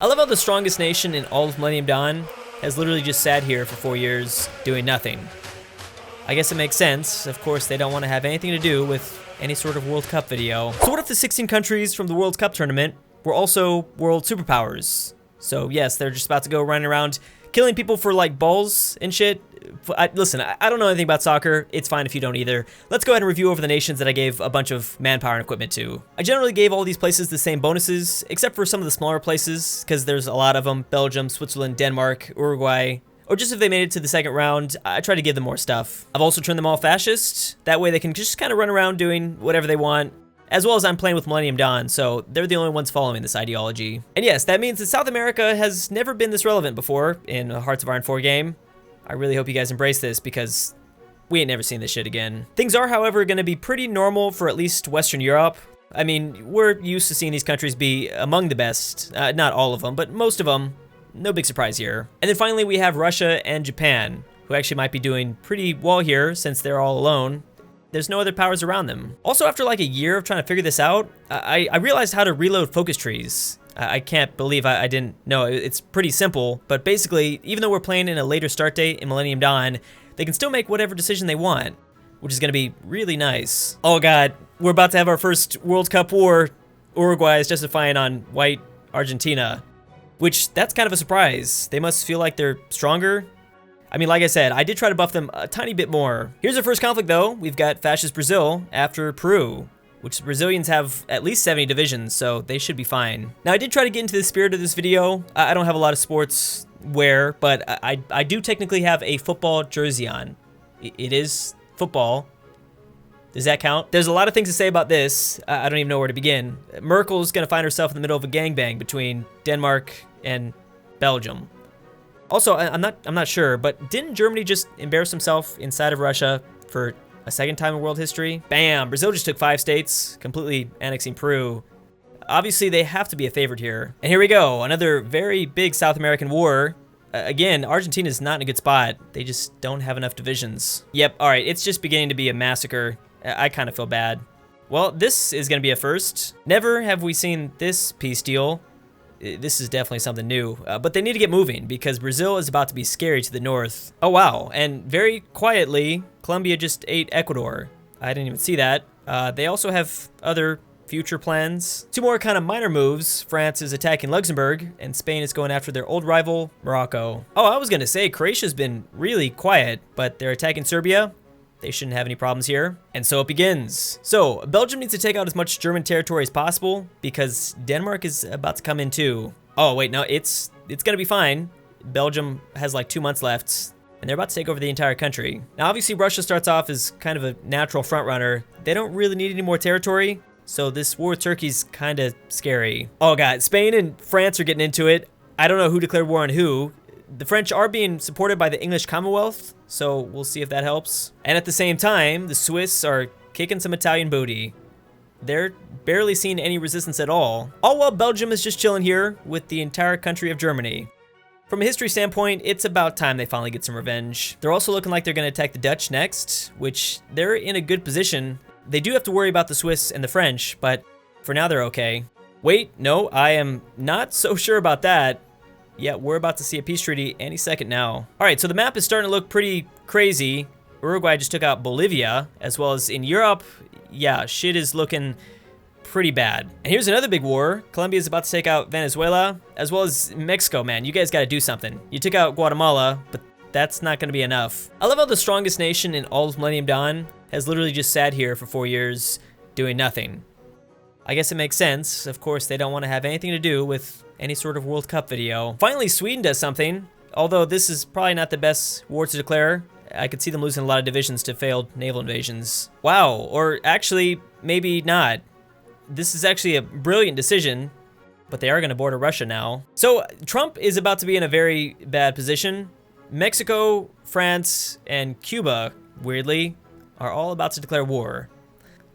I love how the strongest nation in all of Millennium Dawn has literally just sat here for 4 years doing nothing. I guess it makes sense. Of course, they don't want to have anything to do with any sort of World Cup video. So what if the 16 countries from the World Cup tournament were also world superpowers? So yes, they're just about to go running around killing people for like balls and shit. Listen, I don't know anything about soccer. It's fine if you don't either. Let's go ahead and review over the nations that I gave a bunch of manpower and equipment to. I generally gave all these places the same bonuses, except for some of the smaller places, because there's a lot of them. Belgium, Switzerland, Denmark, Uruguay. Or just if they made it to the second round, I try to give them more stuff. I've also turned them all fascist. That way they can just kind of run around doing whatever they want. As well as I'm playing with Millennium Dawn, so they're the only ones following this ideology. And yes, that means that South America has never been this relevant before in a Hearts of Iron 4 game. I really hope you guys embrace this because we ain't never seen this shit again. Things are, however, going to be pretty normal for at least Western Europe. I mean, we're used to seeing these countries be among the best. Not all of them, but most of them. No big surprise here. And then finally, we have Russia and Japan, who actually might be doing pretty well here since they're all alone. There's no other powers around them. Also, after like a year of trying to figure this out, I realized how to reload focus trees. I can't believe I didn't know. It's pretty simple, but basically, even though we're playing in a later start date in Millennium Dawn, they can still make whatever decision they want, which is gonna be really nice. Oh God, we're about to have our first World Cup war. Uruguay is justifying on white Argentina, which that's kind of a surprise. They must feel like they're stronger. I mean, like I said, I did try to buff them a tiny bit more. Here's our first conflict though. We've got fascist Brazil after Peru, which Brazilians have at least 70 divisions, so they should be fine. Now, I did try to get into the spirit of this video. I don't have a lot of sports wear, but I do technically have a football jersey on. It is football. Does that count? There's a lot of things to say about this. I don't even know where to begin. Merkel's gonna find herself in the middle of a gangbang between Denmark and Belgium. Also, I'm not sure, but didn't Germany just embarrass himself inside of Russia for a second time in world history? Bam! Brazil just took 5 states, completely annexing Peru. Obviously, they have to be a favorite here. And here we go, another very big South American war. Again, Argentina's not in a good spot. They just don't have enough divisions. Yep, all right, it's just beginning to be a massacre. I kind of feel bad. Well, this is gonna be a first. Never have we seen this peace deal. This is definitely something new, but they need to get moving because Brazil is about to be scary to the north. Oh wow, and very quietly, Colombia just ate Ecuador. I didn't even see that. They also have other future plans. 2 more kind of minor moves. France is attacking Luxembourg, and Spain is going after their old rival, Morocco. Oh, I was gonna say, Croatia's been really quiet, but they're attacking Serbia. They shouldn't have any problems here. And so it begins. So Belgium needs to take out as much German territory as possible because Denmark is about to come in too. Oh wait, no, it's gonna be fine. Belgium has like 2 months left and they're about to take over the entire country. Now obviously Russia starts off as kind of a natural front runner. They don't really need any more territory. So this war with Turkey's kind of scary. Oh God, Spain and France are getting into it. I don't know who declared war on who. The French are being supported by the English Commonwealth, so we'll see if that helps. And at the same time, the Swiss are kicking some Italian booty. They're barely seeing any resistance at all. All while Belgium is just chilling here with the entire country of Germany. From a history standpoint, it's about time they finally get some revenge. They're also looking like they're gonna attack the Dutch next, which they're in a good position. They do have to worry about the Swiss and the French, but for now they're okay. Wait, no, I am not so sure about that. Yeah, we're about to see a peace treaty any second now. All right, so the map is starting to look pretty crazy. Uruguay just took out Bolivia, as well as in Europe. Yeah, shit is looking pretty bad. And here's another big war. Colombia is about to take out Venezuela, as well as Mexico, man. You guys gotta do something. You took out Guatemala, but that's not gonna be enough. I love how the strongest nation in all of Millennium Dawn has literally just sat here for 4 years doing nothing. I guess it makes sense. Of course, they don't want to have anything to do with any sort of World Cup video. Finally, Sweden does something. Although this is probably not the best war to declare. I could see them losing a lot of divisions to failed naval invasions. Wow, or actually, maybe not. This is actually a brilliant decision, but they are gonna border Russia now. So Trump is about to be in a very bad position. Mexico, France, and Cuba, weirdly, are all about to declare war.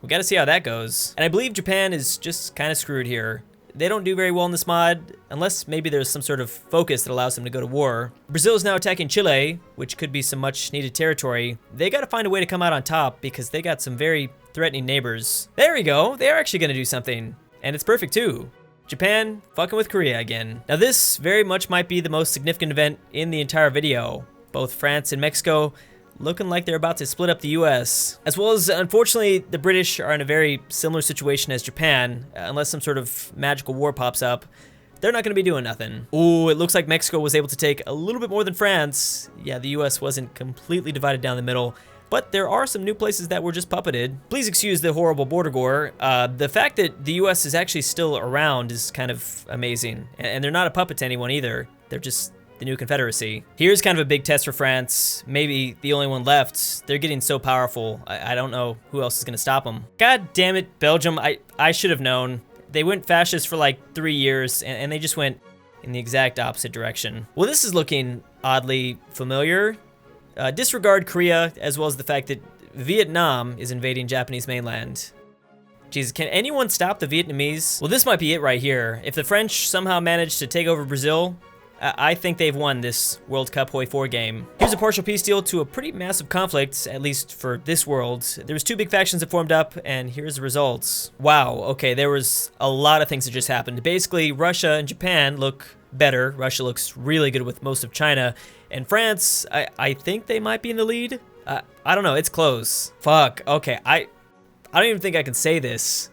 We gotta see how that goes. And I believe Japan is just kind of screwed here. They don't do very well in this mod, unless maybe there's some sort of focus that allows them to go to war. Brazil is now attacking Chile, which could be some much needed territory. They gotta find a way to come out on top because they got some very threatening neighbors. There we go, they are actually gonna do something. And it's perfect too. Japan fucking with Korea again. Now this very much might be the most significant event in the entire video. Both France and Mexico looking like they're about to split up the US. As well as, unfortunately, the British are in a very similar situation as Japan. Unless some sort of magical war pops up, they're not going to be doing nothing. Ooh, it looks like Mexico was able to take a little bit more than France. Yeah, the US wasn't completely divided down the middle. But there are some new places that were just puppeted. Please excuse the horrible border gore. The fact that the US is actually still around is kind of amazing. And they're not a puppet to anyone either. They're just the new Confederacy. Here's kind of a big test for France. Maybe the only one left. They're getting so powerful. I don't know who else is gonna stop them. God damn it, Belgium. I should have known. They went fascist for like 3 years and they just went in the exact opposite direction. Well, this is looking oddly familiar. Disregard Korea, as well as the fact that Vietnam is invading Japanese mainland. Jesus, can anyone stop the Vietnamese? Well, this might be it right here. If the French somehow manage to take over Brazil, I think they've won this World Cup HOI4 game. Here's a partial peace deal to a pretty massive conflict, at least for this world. There was 2 big factions that formed up, and here's the results. Wow, okay, there was a lot of things that just happened. Basically, Russia and Japan look better. Russia looks really good with most of China. And France, I think they might be in the lead. I don't know, it's close. Fuck, okay, I don't even think I can say this.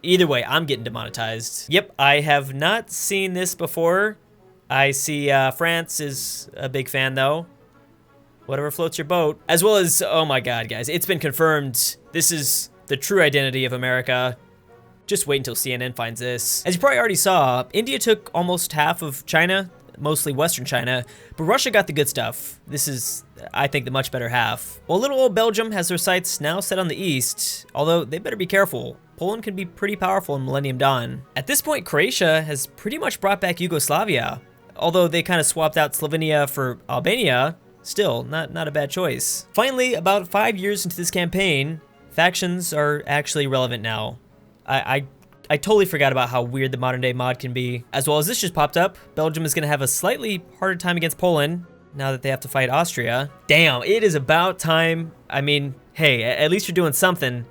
Either way, I'm getting demonetized. Yep, I have not seen this before. I see France is a big fan though. Whatever floats your boat. As well as, oh my god, guys, it's been confirmed. This is the true identity of America. Just wait until CNN finds this. As you probably already saw, India took almost half of China, mostly Western China, but Russia got the good stuff. This is, I think, the much better half. Well, little old Belgium has their sights now set on the east, although they better be careful. Poland can be pretty powerful in Millennium Dawn. At this point, Croatia has pretty much brought back Yugoslavia. Although they kind of swapped out Slovenia for Albania, still not a bad choice. Finally, about 5 years into this campaign, factions are actually relevant now. I totally forgot about how weird the modern day mod can be. As well as this just popped up, Belgium is gonna have a slightly harder time against Poland now that they have to fight Austria. Damn, it is about time. I mean, hey, at least you're doing something.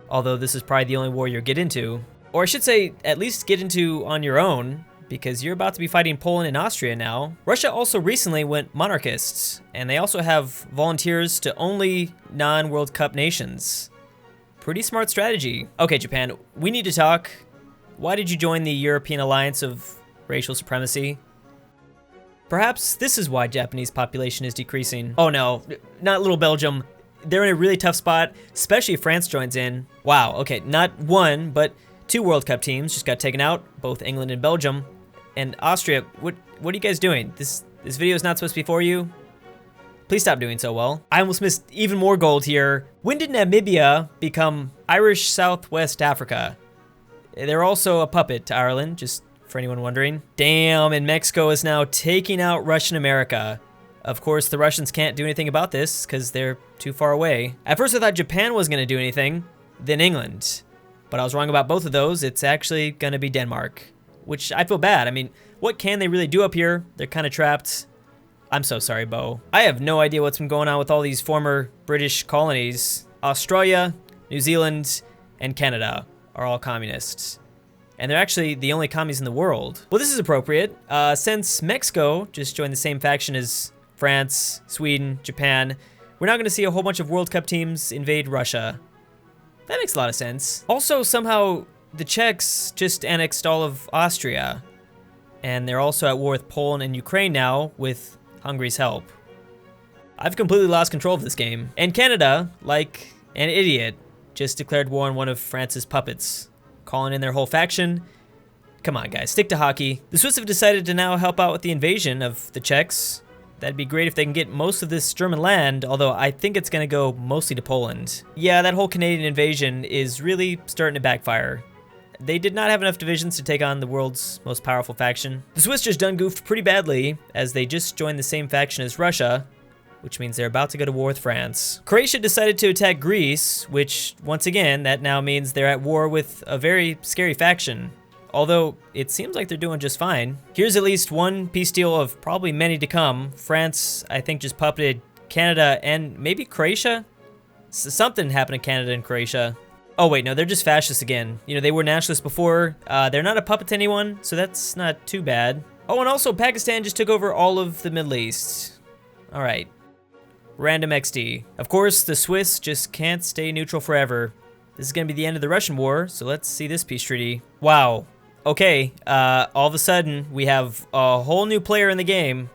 Although this is probably the only war you'll get into. Or I should say, at least get into on your own, because you're about to be fighting Poland and Austria now. Russia also recently went monarchists, and they also have volunteers to only non-World Cup nations. Pretty smart strategy. Okay, Japan, we need to talk. Why did you join the European Alliance of Racial Supremacy? Perhaps this is why Japanese population is decreasing. Oh no, not little Belgium. They're in a really tough spot, especially if France joins in. Wow, okay, not 1, but 2 World Cup teams just got taken out, both England and Belgium. And Austria, what are you guys doing? This video is not supposed to be for you. Please stop doing so well. I almost missed even more gold here. When did Namibia become Irish Southwest Africa? They're also a puppet to Ireland, just for anyone wondering. Damn, and Mexico is now taking out Russian America. Of course, the Russians can't do anything about this because they're too far away. At first I thought Japan was gonna do anything, then England. But I was wrong about both of those. It's actually gonna be Denmark. Which I feel bad. I mean, what can they really do up here? They're kind of trapped. I'm so sorry, Bo. I have no idea what's been going on with all these former British colonies. Australia, New Zealand, and Canada are all communists. And they're actually the only commies in the world. Well, this is appropriate. Since Mexico just joined the same faction as France, Sweden, Japan, we're now going to see a whole bunch of World Cup teams invade Russia. That makes a lot of sense. Also, somehow, the Czechs just annexed all of Austria, and they're also at war with Poland and Ukraine now with Hungary's help. I've completely lost control of this game. And Canada, like an idiot, just declared war on one of France's puppets, calling in their whole faction. Come on, guys, stick to hockey. The Swiss have decided to now help out with the invasion of the Czechs. That'd be great if they can get most of this German land, although I think it's gonna go mostly to Poland. Yeah, that whole Canadian invasion is really starting to backfire. They did not have enough divisions to take on the world's most powerful faction. The Swiss just done goofed pretty badly, as they just joined the same faction as Russia, which means they're about to go to war with France. Croatia decided to attack Greece, which, once again, that now means they're at war with a very scary faction. Although, it seems like they're doing just fine. Here's at least one peace deal of probably many to come. France, I think, just puppeted Canada and maybe Croatia? Something happened to Canada and Croatia. Oh wait, no, they're just fascists again. You know, they were nationalists before. They're not a puppet to anyone, so that's not too bad. Oh, and also Pakistan just took over all of the Middle East. All right. Random XD. Of course, the Swiss just can't stay neutral forever. This is gonna be the end of the Russian war, so let's see this peace treaty. Wow. Okay, all of a sudden, we have a whole new player in the game.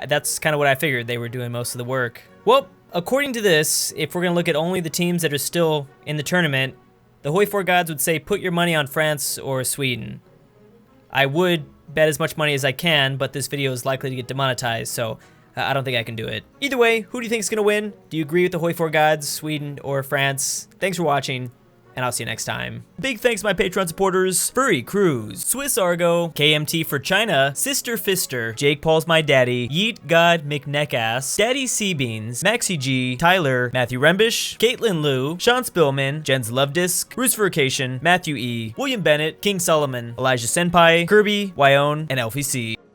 That's kind of what I figured. They were doing most of the work. Well, according to this, if we're gonna look at only the teams that are still in the tournament, the HOI4 gods would say put your money on France or Sweden. I would bet as much money as I can, but this video is likely to get demonetized, so I don't think I can do it. Either way, who do you think is gonna win? Do you agree with the HOI4 gods, Sweden or France? Thanks for watching, and I'll see you next time. Big thanks to my Patreon supporters: Furry Cruise, Swiss Argo, KMT for China, Sister Fister, Jake Paul's My Daddy, Yeet God McNeckass, Daddy Seabeans, Maxi G, Tyler, Matthew Rembish, Caitlin Liu, Sean Spillman, Jen's Love Disc, Bruce Vacation, Matthew E, William Bennett, King Solomon, Elijah Senpai, Kirby, Wyone, and Elfie C.